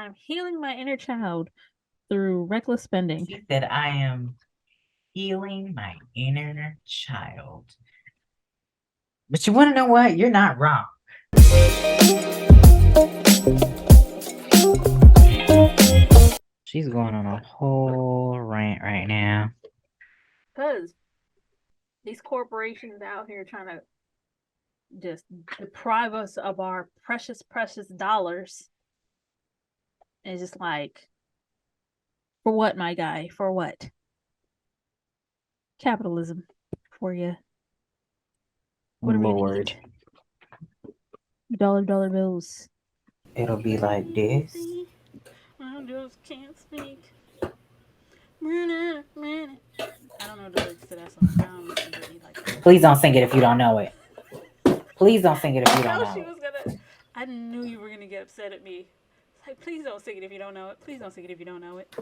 I'm healing my inner child through reckless spending. She said, I am healing my inner child. But you want to know what? You're not wrong. She's going on a whole rant right now. Because these corporations out here trying to just deprive us of our precious, precious dollars. And it's just like, for what, my guy? For what? Capitalism for you. What are we gonna Lord. eat? Dollar bills. It'll be like this. I just can't speak. I don't know the lyrics to that song. I don't listen to it like that. Please don't sing it if you don't know it. Please don't sing it if you don't know she it. was gonna. I knew you were gonna get upset at me. It's like, please don't sing it if you don't know it. Please don't sing it if you don't know it.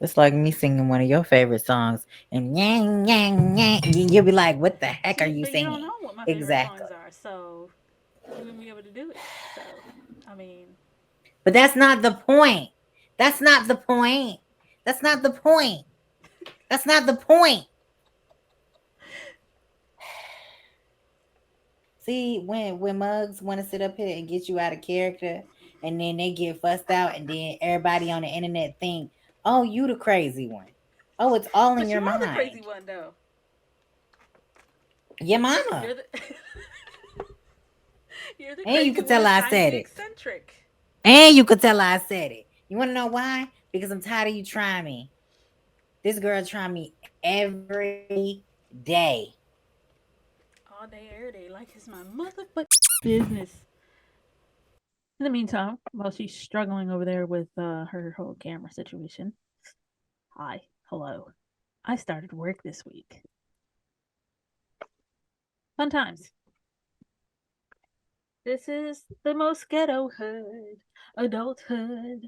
It's like me singing one of your favorite songs, and yang yang yang. You'll be like, "What the heck are you but you don't singing?" know what my favorite Exactly. songs are, so you wouldn't be able to do it. So, I mean. But that's not the point. That's not the point. That's not the point. That's not the point. See, when mugs want to sit up here and get you out of character, and then they get fussed out, and then everybody on the internet think, "Oh, you the crazy one." Oh, it's all in But your you are mind. the crazy one, though. Your mama. You're the, you're the And crazy you could one. tell I I'm said the it. eccentric. And you could tell I said it. You want to know why? Because I'm tired of you trying me. This girl trying me every day. All day, every day, like it's my motherfucking business. In the meantime, while she's struggling over there with her whole camera situation, hi, hello. I started work this week. Fun times. This is the most ghetto hood, adulthood.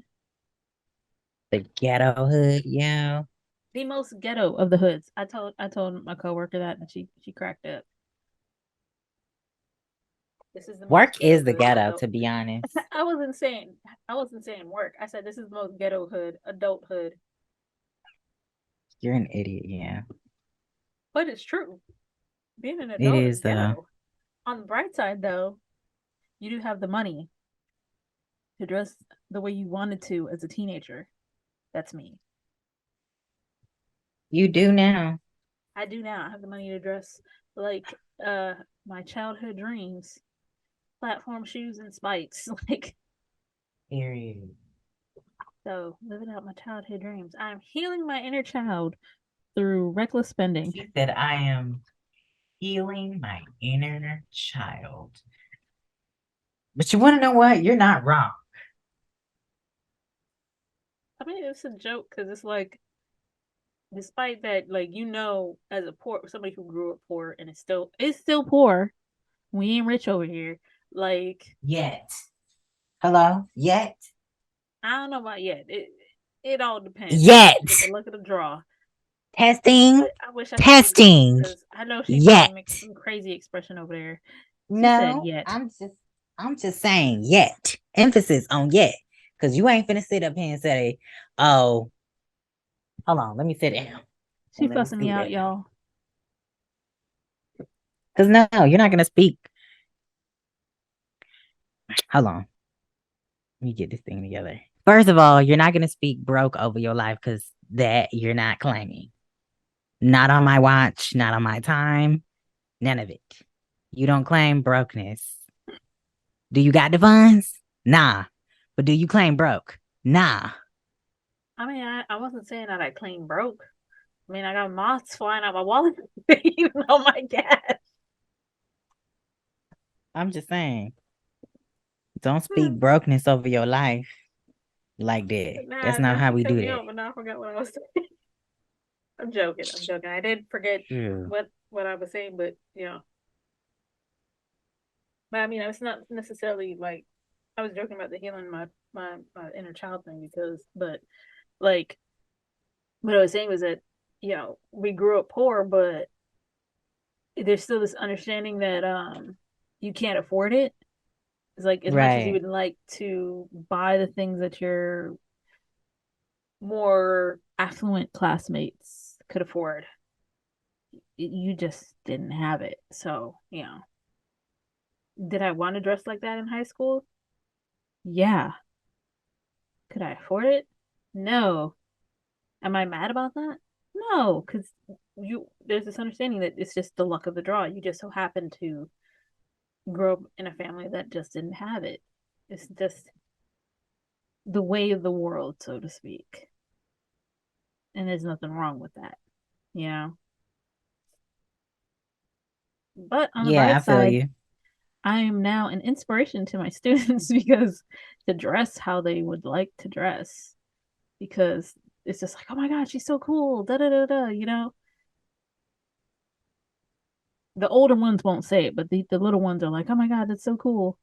The ghetto hood, yeah. The most ghetto of the hoods. I told my coworker that, and she cracked up. This is the most Work ghetto is the hood. ghetto, to be honest. I wasn't saying work. I said this is the most ghetto hood, adulthood. You're an idiot, yeah. But it's true. Being an It adult is is ghetto. On the bright side, though, you do have the money to dress the way you wanted to as a teenager. That's me. You do now. I do now. I have the money to dress like my childhood dreams. Platform shoes and spikes. Like, Period. so living out my childhood dreams. I'm healing my inner child through reckless spending. She said, I am healing my inner child. But you want to know what? You're not wrong. I mean, it's a joke because it's like, despite that, like, as a poor somebody who grew up poor and it's still poor. We ain't rich over here. Like, Yet. Hello? Yet. I don't know about yet. It all depends. Yet. With the luck of the draw. Testing. But I wish I could Testing. because I know she Yet. probably makes some crazy expression over there. She said No, yet. I'm just saying yet. Emphasis on yet. Because you ain't finna sit up here and say, oh, hold on, let me sit down. She fussing me out, y'all. Because no, you're not gonna speak. Hold on. Let me get this thing together. First of all, you're not gonna speak broke over your life because that you're not claiming. Not on my watch, not on my time, none of it. You don't claim brokenness. Do you got the funds? Nah. But do you claim broke? Nah. I mean, I wasn't saying that I claim broke. I mean, I got moths flying out my wallet. Oh my god. I'm just saying. Don't speak brokenness over your life like that. That's not how we do that. But now I forgot what I was saying. I'm joking. I did forget what I was saying, but But I mean, it's not necessarily like I was joking about the healing my inner child thing but like what I was saying was that we grew up poor, but there's still this understanding that you can't afford it. It's like as much as you Right. would like to buy the things that your more affluent classmates could afford, you just didn't have it. So, did I want to dress like that in high school? Yeah. Could I afford it? No. Am I mad about that? No, because there's this understanding that it's just the luck of the draw. You just so happen to grow up in a family that just didn't have it. It's just the way of the world, so to speak. And there's nothing wrong with that, you know. But on the Yeah, bright I feel side, you. I am now an inspiration to my students because to dress how they would like to dress, because it's just like, oh my god, she's so cool, da da da da, The older ones won't say it, but the little ones are like, oh my god, that's so cool.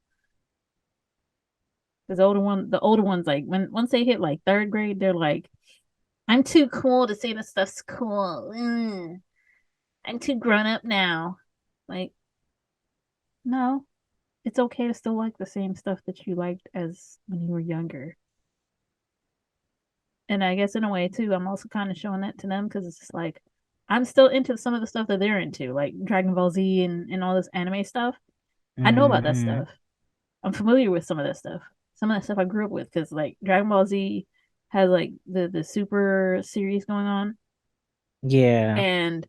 Because the older ones, like once they hit like third grade, they're like, I'm too cool to say this stuff's cool. I'm too grown up now. Like, no, it's okay to still like the same stuff that you liked as when you were younger. And I guess in a way too, I'm also kind of showing that to them because it's just like I'm still into some of the stuff that they're into, like Dragon Ball Z and all this anime stuff. I know about that Hmm. stuff. I'm familiar with some of that stuff. Some of that stuff I grew up with because like Dragon Ball Z has like the super series going on, Yeah. and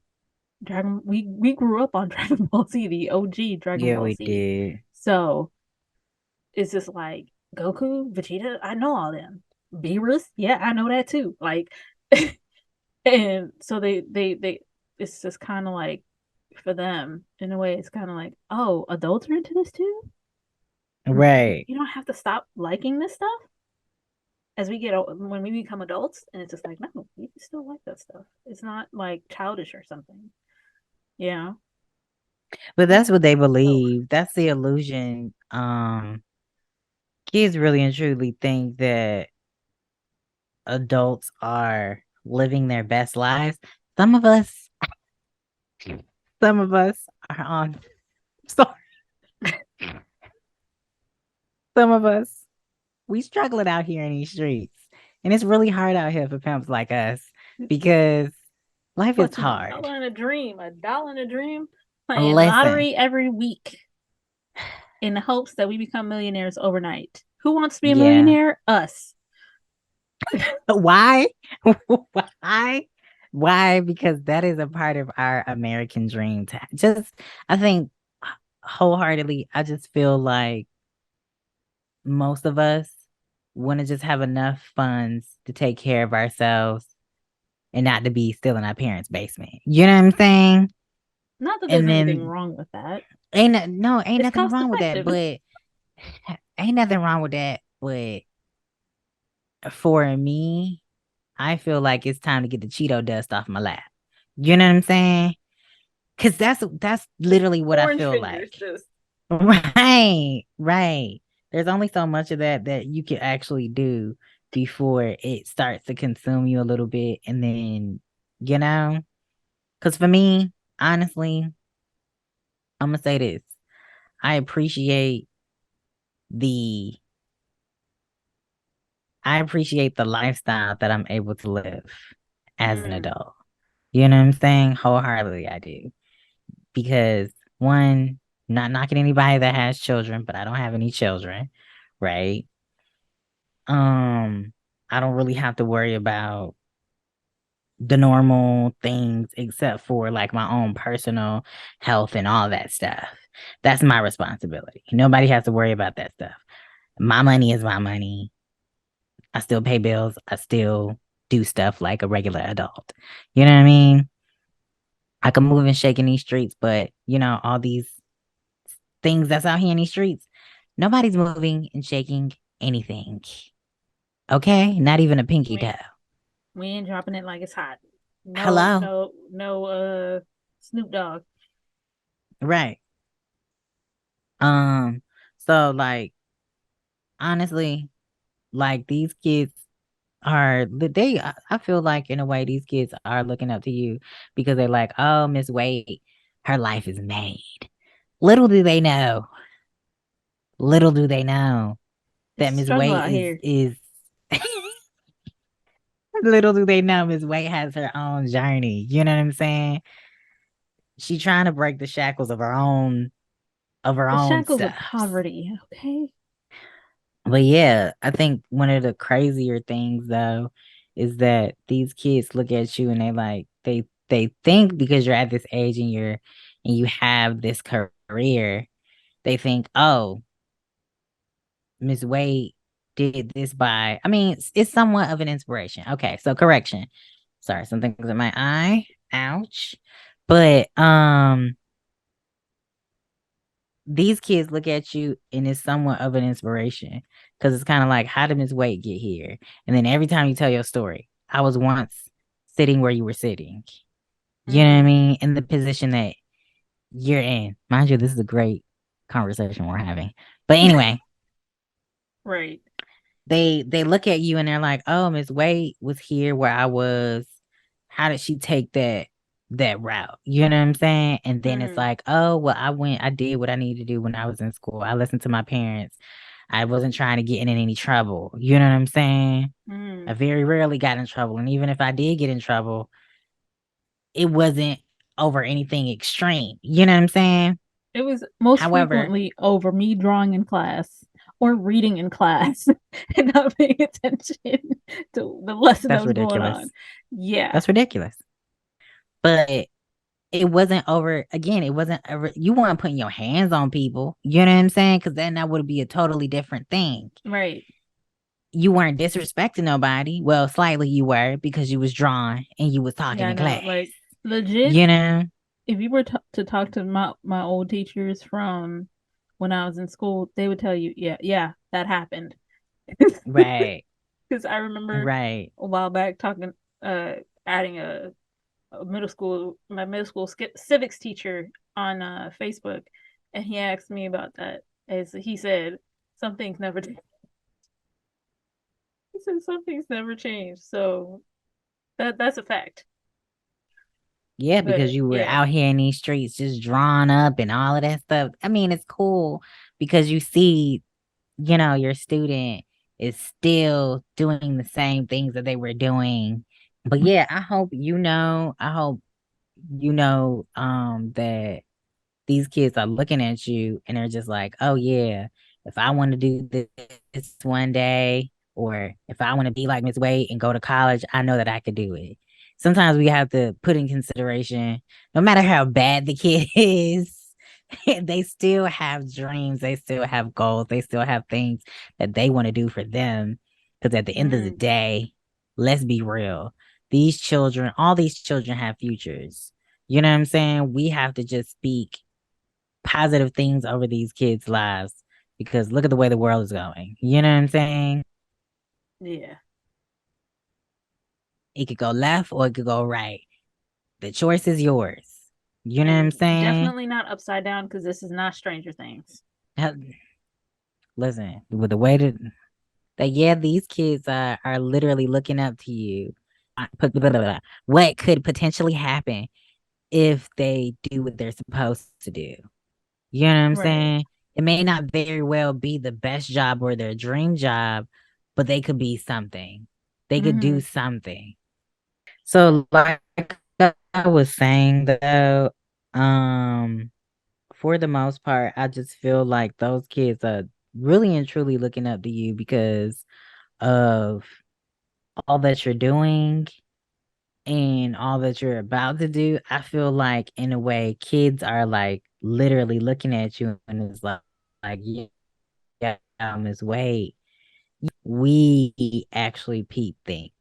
we grew up on Dragon Ball Z, the OG Dragon Yeah, Ball we Z. did. So it's just like Goku, Vegeta, I know all them. Beerus, yeah, I know that too. Like, and so they it's just kind of like for them in a way, it's kind of like, oh, adults are into this too. Right. You don't have to stop liking this stuff as we get when we become adults, and it's just like, no, you can still like that stuff. It's not like childish or something. Yeah. But that's what they So believe. That's the illusion. Kids really and truly think that adults are living their best lives. Some of us, some of us are on. So some of us, we struggling out here in these streets, and it's really hard out here for pimps like us because life is clutching hard. a dollar in a dream, playing Listen, lottery every week in the hopes that we become millionaires overnight. Who wants to be a yeah. millionaire? Us. Why? Why? Why? Because that is a part of our American dream. To just, I think wholeheartedly, I just feel like most of us want to just have enough funds to take care of ourselves and not to be still in our parents' basement. You know what I'm saying? Not that there's And anything then wrong with that. ain't It's nothing cost wrong with that, effective. but ain't nothing wrong with that. But for me, I feel like it's time to get the Cheeto dust off my lap. You know what I'm saying? Cause that's literally what I Orange feel fingers, like. just Right, right. There's only so much of that you can actually do before it starts to consume you a little bit, and then you know, because for me, honestly, I'm gonna say this: I appreciate the I appreciate the lifestyle that I'm able to live as an mm, adult. You know what I'm saying? Wholeheartedly, I do. Because one, not knocking anybody that has children, but I don't have any children, right? Um, I don't really have to worry about the normal things except for like my own personal health and all that stuff. That's my responsibility. Nobody has to worry about that stuff. My money is my money. I still pay bills. I still do stuff like a regular adult. You know what I mean? I can move and shake in these streets, but all these things that's out here in these streets, nobody's moving and shaking anything. Okay? Not even a pinky toe. we we ain't dropping it like it's hot. No, Hello? no, no. Snoop Dogg. Right. Um, so like honestly, like these kids I feel like in a way these kids are looking up to you because they're like, oh, Miss Wade, her life is made. Little do they know Little do they know It's that a Miss struggle Wade out here. is little do they know Miss Wade has her own journey. You know what I'm saying? She trying to break the shackles of her The own shackles of steps. poverty. Okay. But yeah, I think one of the crazier things though is that these kids look at you and they think because you're at this age and you have this career, they think, oh, Miss Wade did this by I mean, it's somewhat of an inspiration. Okay, so correction. Sorry, something's in my eye. Ouch. But these kids look at you and it's somewhat of an inspiration because it's kind of like, how did Miss Wade get here? And then every time you tell your story, I was once sitting where you were sitting. You know what I Mm, mean? In the position that you're in. Mind you, this is a great conversation we're having. But anyway, right. they look at you and they're like, "Oh, Miss Wade was here where I was. How did she take that route?" You know what I'm saying? And then it's Mm, like, "Oh, well, I did what I needed to do when I was in school. I listened to my parents. I wasn't trying to get in any trouble." You know what I'm saying? I mm. very rarely got in trouble, and even if I did get in trouble, it wasn't over anything extreme. You know what I'm saying? It was most However, frequently over me drawing in class or reading in class and not paying attention to the lesson that that's was going on. ridiculous. Yeah. That's ridiculous. But it wasn't over again, it wasn't over you weren't putting your hands on people. You know what I'm saying? Because then that would be a totally different thing. Right. You weren't disrespecting nobody. Well, slightly you were because you was drawing and you was Yeah, talking I in know. class. Like legit, You know? if you were to talk to my old teachers from when I was in school, they would tell you, yeah, yeah, that happened. Right. Because I remember Right. a while back talking, adding a my middle school civics teacher on Facebook, and he asked me about that. As he said, some things never. He said some things never change. So that's a fact. Yeah, because But you were yeah. out here in these streets just drawn up and all of that stuff. I mean, it's cool because you see, your student is still doing the same things that they were doing. But yeah, I hope that these kids are looking at you and they're just like, oh yeah, if I want to do this one day, or if I want to be like Miss Wade and go to college, I know that I could do it. Sometimes we have to put in consideration, no matter how bad the kid is, they still have dreams, they still have goals, they still have things that they want to do for them. Because at the end of the Mm-hmm. day, let's be real. All these children have futures. You know what I'm saying? We have to just speak positive things over these kids' lives because look at the way the world is going. You know what I'm saying? Yeah. It could go left or it could go right. The choice is yours. You know what I'm And saying? definitely not upside down because this is not Stranger Things. Now, listen, with the way that yeah, these kids are literally looking up to you. What could potentially happen if they do what they're supposed to do? You know what I'm Right. saying? It may not very well be the best job or their dream job, but they could be something. They could Mm-hmm. do something. So, like I was saying though, um, for the most part, I just feel like those kids are really and truly looking up to you because of all that you're doing and all that you're about to do. I feel like in a way, kids are like literally looking at you and it's like yeah, Miss Wade, we actually peep things.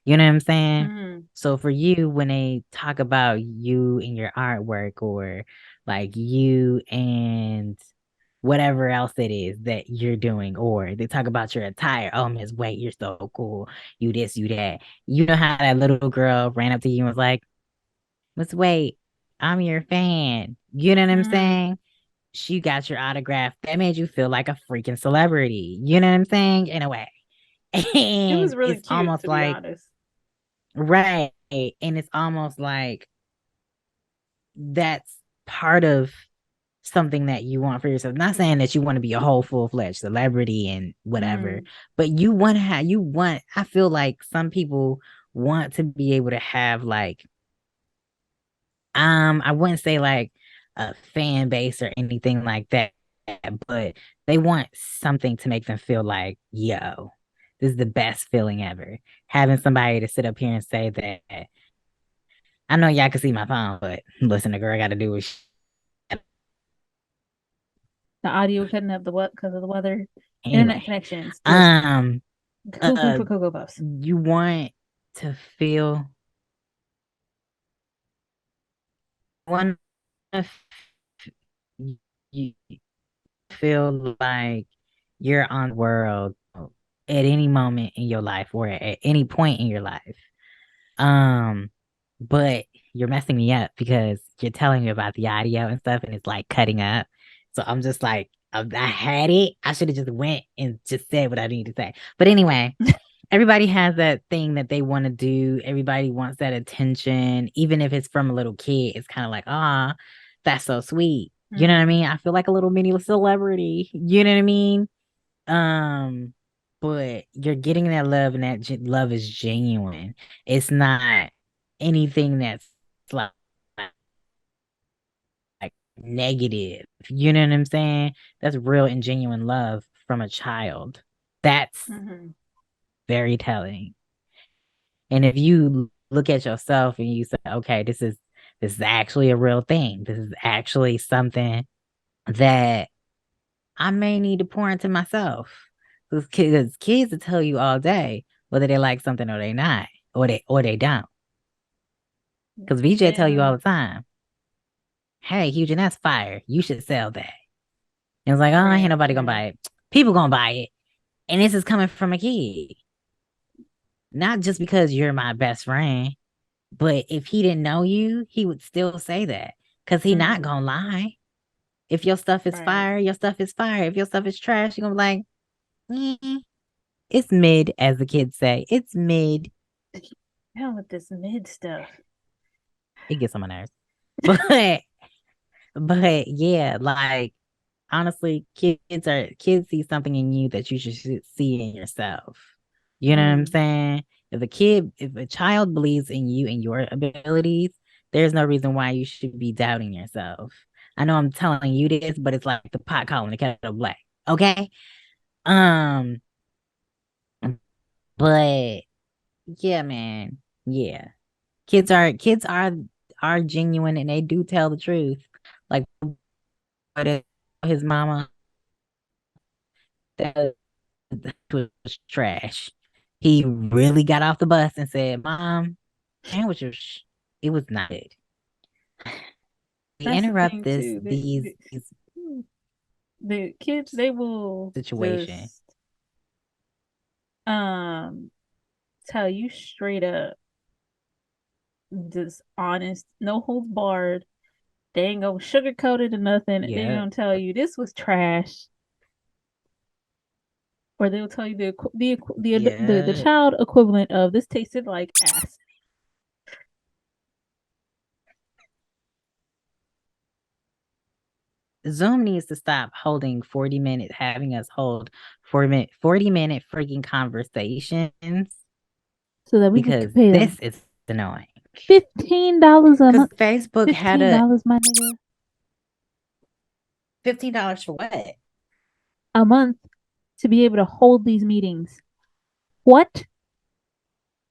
You know what I'm saying? Mm-hmm. So for you, when they talk about you and your artwork or like you and whatever else it is that you're doing, or they talk about your attire. Oh, Miss Wade, you're so cool. You this, you that. You know how that little girl ran up to you and was like, Miss Wade, I'm your fan. You know what I'm Mm-hmm. saying? She got your autograph. That made you feel like a freaking celebrity. You know what I'm saying? In a way. It was And really it's cute, almost to be like, honest. right. And it's almost like that's part of something that you want for yourself. Not saying that you want to be a whole full-fledged celebrity and whatever, Mm. but you want to have, you want, I feel like some people want to be able to have like, I wouldn't say like a fan base or anything like that, but they want something to make them feel like, yo, this is the best feeling ever. Having somebody to sit up here and say that, I know y'all can see my phone, but listen, the girl got to do what The audio cutting up the what because of the weather. Internet anyway. connections. Listen, Um, cuckoo uh, for Cocoa Puffs. you want to feel, want to you feel like you're on the world at any moment in your life or at any point in your life. Um, but you're messing me up because you're telling me about the audio and stuff, and it's like cutting up. So I'm just like, I had it. I should have just went and just said what I need to say. But anyway, everybody has that thing that they want to do. Everybody wants that attention, even if it's from a little kid. It's kind of like, ah, that's so sweet. You know what I Mm. mean? I feel like a little mini celebrity. You know what I mean? Um, but you're getting that love, and that love is genuine. It's not anything that's like, like negative. You know what I'm saying? That's real and genuine love from a child. That's Mm-hmm. very telling. And if you look at yourself and you say, okay, this is actually a real thing. This is actually something that I may need to pour into myself. Because kids will tell you all day whether they like something or they not, or they don't. Because VJ tell you all Yeah. the time, hey, Houston, that's fire. You should sell that. And it's like, oh, ain't Right. nobody gonna Right. buy it. People gonna buy it. And this is coming from a kid. Not just because you're my best friend, but if he didn't know you, he would still say that. Cause he not Mm-hmm. gonna lie. If your stuff is Right. fire, your stuff is fire. If your stuff is trash, you're gonna be like, it's mid, as the kids say. It's mid. Hell with this mid stuff. It gets on my nerves. But yeah, like honestly, kids see something in you that you should see in yourself. You know what I'm Mm. saying? If a child believes in you and your abilities, there's no reason why you should be doubting yourself. I know I'm telling you this, but it's like the pot calling the kettle black. Okay? Um, but yeah, man. Yeah. Kids are genuine and they do tell the truth. Like his mama that was trash. He really got off the bus and said, "Mom, sandwich was it was not good." They That's the interrupt thing this too. these The kids they will situation. just um tell you straight up, just honest, no holds barred. They ain't gonna sugarcoat it or nothing. They Yeah, gonna tell you this was trash, or they'll tell you the yeah. child equivalent of this tasted like ass. Zoom needs to stop holding 40 minutes, having us hold 40-minute freaking conversations So that we because could pay them this is annoying. $15 a Because month. Facebook had a $15, my nigga, $15 for what? a month to be able to hold these meetings. What?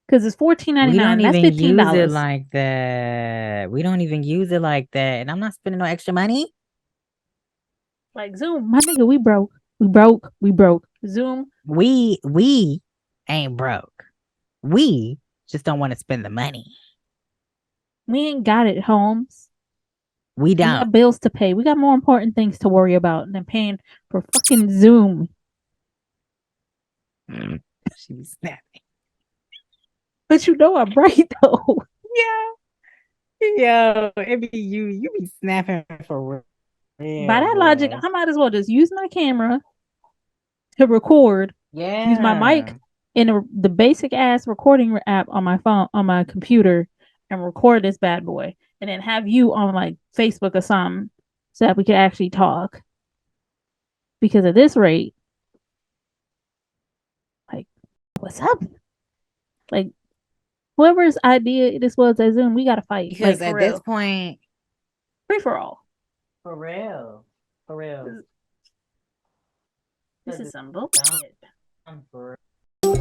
Because it's 14.99. We don't That's even fifteen use it dollars. like that. We don't even use it like that. And I'm not spending no extra money. Like Zoom, my nigga, we broke. We broke. We broke. Zoom, We ain't broke. We just don't want to spend the money. we ain't got it, Holmes. We We don't. got bills to pay. We got more important things to worry about than paying for fucking Zoom. She was snapping. But you know I'm right though. Yeah. Yo, it be you. You be snapping for By real, that logic, boy. I might as well just use my camera to record, use my mic Yeah. in the basic ass recording app on my phone, on my computer, and record this bad boy. And then have you on like Facebook or something. so that we could actually talk. Because at this rate, like, what's up? Like, whoever's idea this was at Zoom, we gotta fight. Because like, at this point, free for all. For real. This is some bullshit. For real.